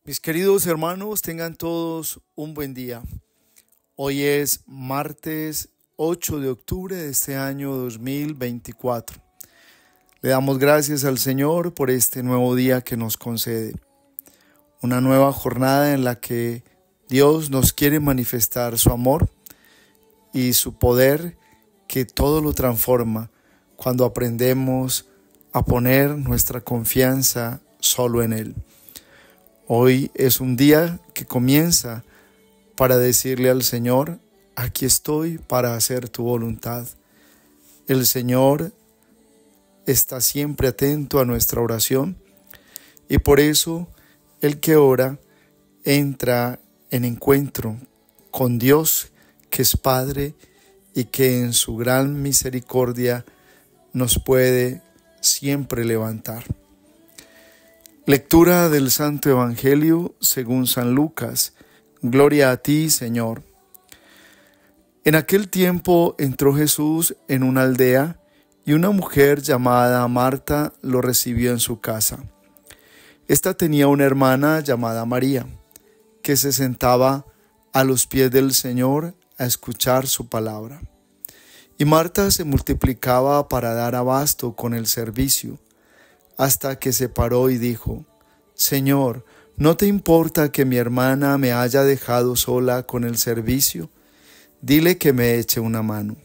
Mis queridos hermanos, tengan todos un buen día. Hoy es martes 8 de octubre de este año 2024. Le damos gracias al Señor por este nuevo día que nos concede. Una nueva jornada en la que Dios nos quiere manifestar su amor y su poder que todo lo transforma cuando aprendemos a poner nuestra confianza solo en Él. Hoy es un día que comienza para decirle al Señor, aquí estoy para hacer tu voluntad. El Señor está siempre atento a nuestra oración y por eso el que ora entra en encuentro con Dios, que es Padre y que en su gran misericordia nos puede siempre levantar. Lectura del Santo Evangelio según San Lucas. Gloria a ti, Señor. En aquel tiempo entró Jesús en una aldea y una mujer llamada Marta lo recibió en su casa. Esta tenía una hermana llamada María, que se sentaba a los pies del Señor a escuchar su palabra. Y Marta se multiplicaba para dar abasto con el servicio, hasta que se paró y dijo, Señor, ¿no te importa que mi hermana me haya dejado sola con el servicio? Dile que me eche una mano.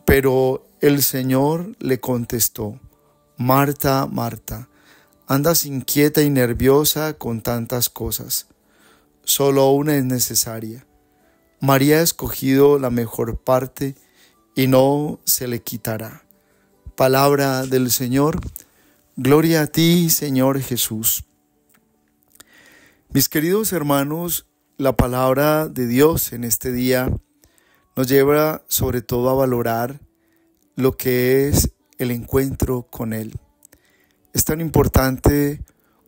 Pero el Señor le contestó, Marta, Marta, andas inquieta y nerviosa con tantas cosas. Solo una es necesaria. María ha escogido la mejor parte y no se le quitará. Palabra del Señor. Gloria a ti, Señor Jesús. Mis queridos hermanos, la palabra de Dios en este día nos lleva sobre todo a valorar lo que es el encuentro con Él. Es tan importante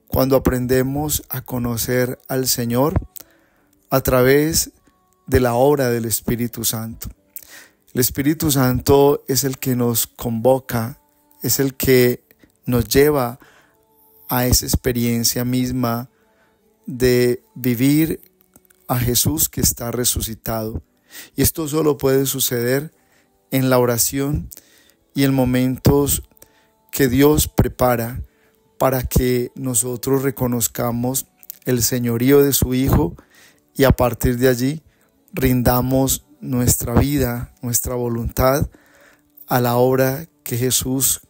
cuando aprendemos a conocer al Señor a través de la obra del Espíritu Santo. El Espíritu Santo es el que nos convoca, es el que nos lleva a esa experiencia misma de vivir a Jesús que está resucitado. Y esto solo puede suceder en la oración y en momentos que Dios prepara para que nosotros reconozcamos el señorío de su Hijo y a partir de allí rindamos nuestra vida, nuestra voluntad a la obra que Jesús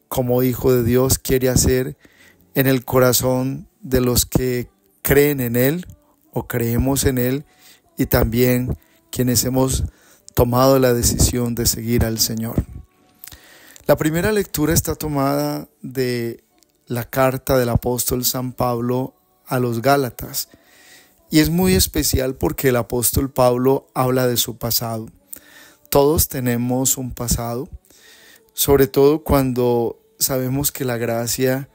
como Hijo de Dios quiere hacer en el corazón de los que creen en Él o creemos en Él y también quienes hemos tomado la decisión de seguir al Señor. La primera lectura está tomada de la carta del apóstol San Pablo a los Gálatas y es muy especial porque el apóstol Pablo habla de su pasado. Todos tenemos un pasado, sobre todo cuando sabemos que la gracia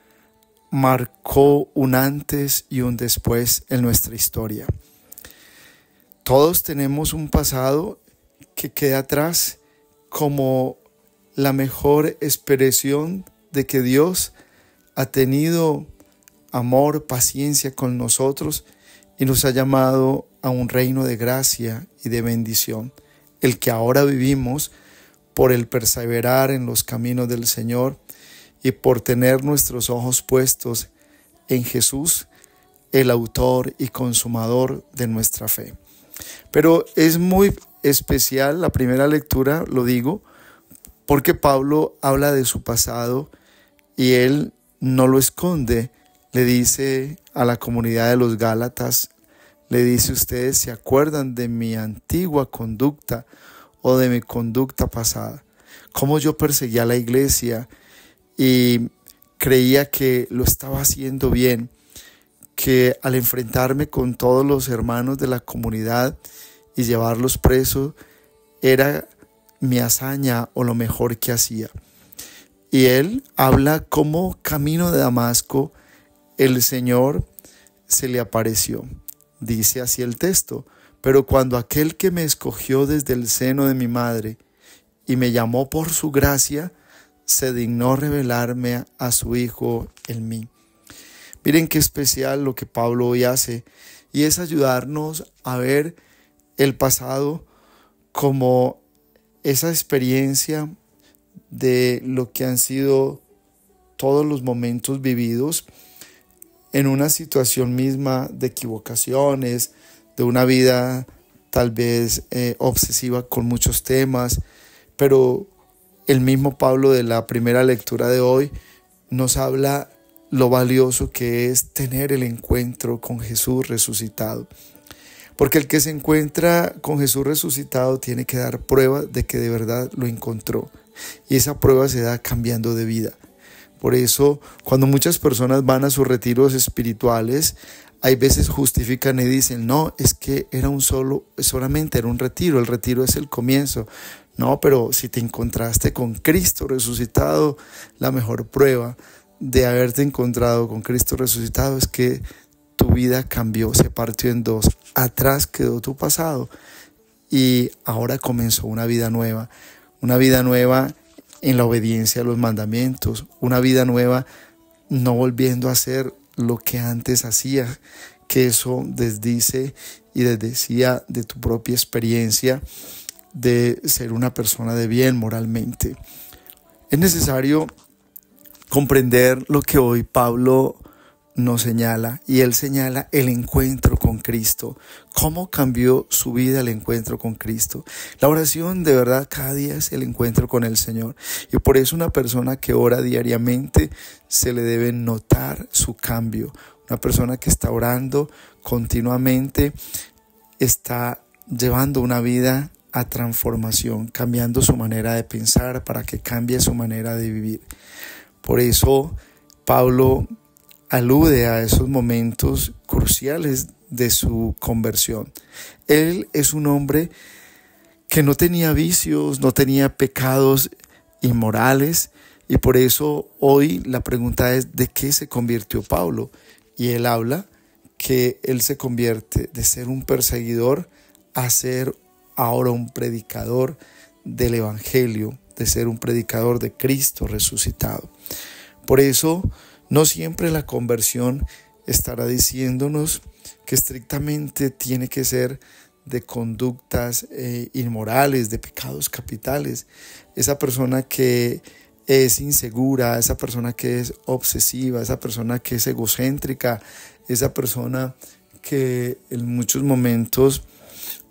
marcó un antes y un después en nuestra historia. Todos tenemos un pasado que queda atrás como la mejor expresión de que Dios ha tenido amor, paciencia con nosotros y nos ha llamado a un reino de gracia y de bendición, el que ahora vivimos por el perseverar en los caminos del Señor y por tener nuestros ojos puestos en Jesús, el autor y consumador de nuestra fe. Pero es muy especial la primera lectura, lo digo, porque Pablo habla de su pasado y él no lo esconde. Le dice a la comunidad de los Gálatas, le dice, ustedes se acuerdan de mi antigua conducta o de mi conducta pasada, cómo yo perseguía a la iglesia y creía que lo estaba haciendo bien, que al enfrentarme con todos los hermanos de la comunidad y llevarlos presos era mi hazaña o lo mejor que hacía. Y él habla como camino de Damasco el Señor se le apareció. Dice así el texto, pero cuando aquel que me escogió desde el seno de mi madre y me llamó por su gracia, se dignó revelarme a su Hijo en mí. Miren qué especial lo que Pablo hoy hace, y es ayudarnos a ver el pasado como esa experiencia de lo que han sido todos los momentos vividos en una situación misma de equivocaciones, de una vida tal vez obsesiva con muchos temas, pero el mismo Pablo de la primera lectura de hoy nos habla lo valioso que es tener el encuentro con Jesús resucitado. Porque el que se encuentra con Jesús resucitado tiene que dar prueba de que de verdad lo encontró. Y esa prueba se da cambiando de vida. Por eso, cuando muchas personas van a sus retiros espirituales, hay veces justifican y dicen, no, es que solamente era un retiro, el retiro es el comienzo. No, pero si te encontraste con Cristo resucitado, la mejor prueba de haberte encontrado con Cristo resucitado es que tu vida cambió, se partió en dos. Atrás quedó tu pasado y ahora comenzó una vida nueva en la obediencia a los mandamientos, una vida nueva no volviendo a hacer lo que antes hacía, que eso desdice y desdecía de tu propia experiencia de ser una persona de bien moralmente. Es necesario comprender lo que hoy Pablo nos señala, y él señala el encuentro con Cristo. ¿Cómo cambió su vida el encuentro con Cristo? La oración de verdad cada día es el encuentro con el Señor, y por eso una persona que ora diariamente se le debe notar su cambio. Una persona que está orando continuamente está llevando una vida a transformación, cambiando su manera de pensar para que cambie su manera de vivir. Por eso Pablo alude a esos momentos cruciales de su conversión. Él es un hombre que no tenía vicios, no tenía pecados inmorales, y por eso hoy la pregunta es ¿de qué se convirtió Pablo? Y él habla que él se convierte de ser un perseguidor a ser ahora un predicador del Evangelio, de ser un predicador de Cristo resucitado. Por eso no siempre la conversión estará diciéndonos que estrictamente tiene que ser de conductas inmorales, de pecados capitales. Esa persona que es insegura, esa persona que es obsesiva, esa persona que es egocéntrica, esa persona que en muchos momentos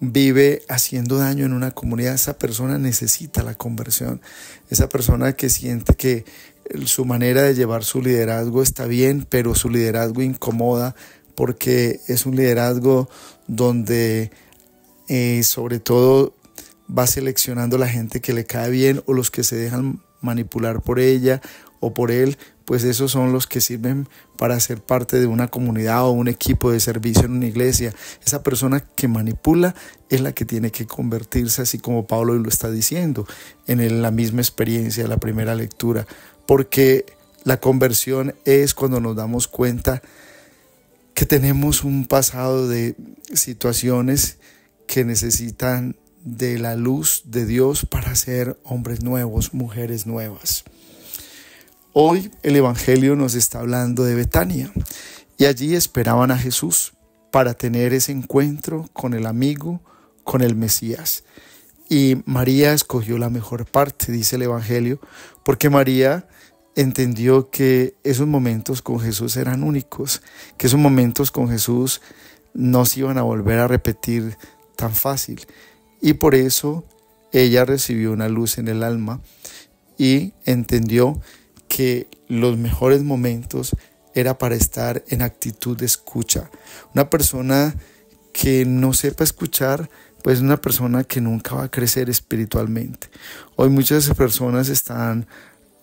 vive haciendo daño en una comunidad, esa persona necesita la conversión. Esa persona que siente que su manera de llevar su liderazgo está bien, pero su liderazgo incomoda porque es un liderazgo donde sobre todo va seleccionando la gente que le cae bien o los que se dejan manipular por ella o por él, pues esos son los que sirven para ser parte de una comunidad o un equipo de servicio en una iglesia. Esa persona que manipula es la que tiene que convertirse, así como Pablo lo está diciendo en la misma experiencia de la primera lectura, porque la conversión es cuando nos damos cuenta que tenemos un pasado de situaciones que necesitan de la luz de Dios para ser hombres nuevos, mujeres nuevas. Hoy el Evangelio nos está hablando de Betania, y allí esperaban a Jesús para tener ese encuentro con el amigo, con el Mesías. Y María escogió la mejor parte, dice el Evangelio, porque María entendió que esos momentos con Jesús eran únicos, que esos momentos con Jesús no se iban a volver a repetir tan fácil. Y por eso ella recibió una luz en el alma y entendió que los mejores momentos era para estar en actitud de escucha. Una persona que no sepa escuchar, pues es una persona que nunca va a crecer espiritualmente. Hoy muchas personas están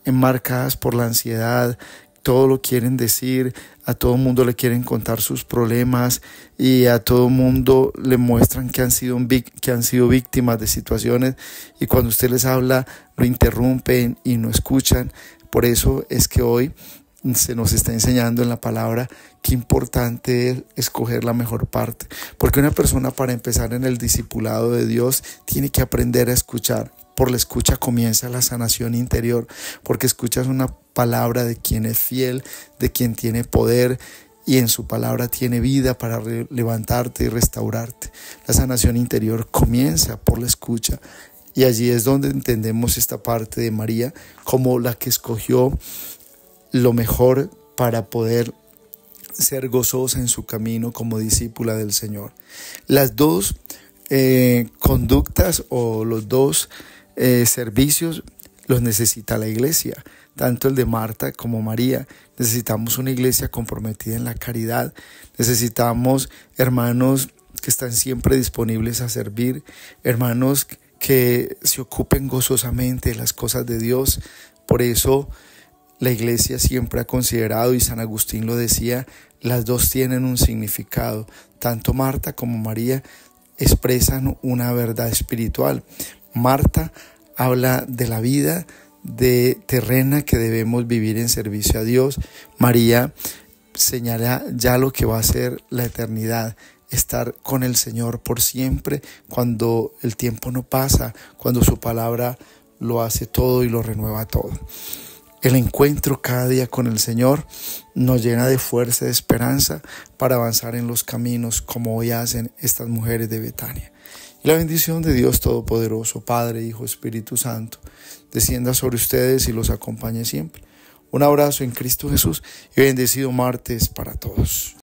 enmarcadas por la ansiedad, todo lo quieren decir, a todo mundo le quieren contar sus problemas y a todo mundo le muestran que han sido víctimas de situaciones, y cuando usted les habla lo interrumpen y no escuchan. Por eso es que hoy se nos está enseñando en la palabra qué importante es escoger la mejor parte, porque una persona para empezar en el discipulado de Dios tiene que aprender a escuchar. por la escucha comienza la sanación interior, porque escuchas una palabra de quien es fiel, de quien tiene poder, y en su palabra tiene vida para levantarte y restaurarte. La sanación interior comienza por la escucha, y allí es donde entendemos esta parte de María como la que escogió lo mejor para poder ser gozosa en su camino como discípula del Señor. Las dos conductas o los dos servicios los necesita la iglesia, tanto el de Marta como María. Necesitamos una iglesia comprometida en la caridad, necesitamos hermanos que están siempre disponibles a servir, hermanos que se ocupen gozosamente de las cosas de Dios. Por eso la iglesia siempre ha considerado, y San Agustín lo decía, las dos tienen un significado. Tanto Marta como María expresan una verdad espiritual. Marta habla de la vida terrena que debemos vivir en servicio a Dios. María señala ya lo que va a ser la eternidad, estar con el Señor por siempre, cuando el tiempo no pasa, cuando su palabra lo hace todo y lo renueva todo. El encuentro cada día con el Señor nos llena de fuerza y de esperanza para avanzar en los caminos como hoy hacen estas mujeres de Betania. Y la bendición de Dios Todopoderoso, Padre, Hijo, Espíritu Santo, descienda sobre ustedes y los acompañe siempre. Un abrazo en Cristo Jesús y bendecido martes para todos.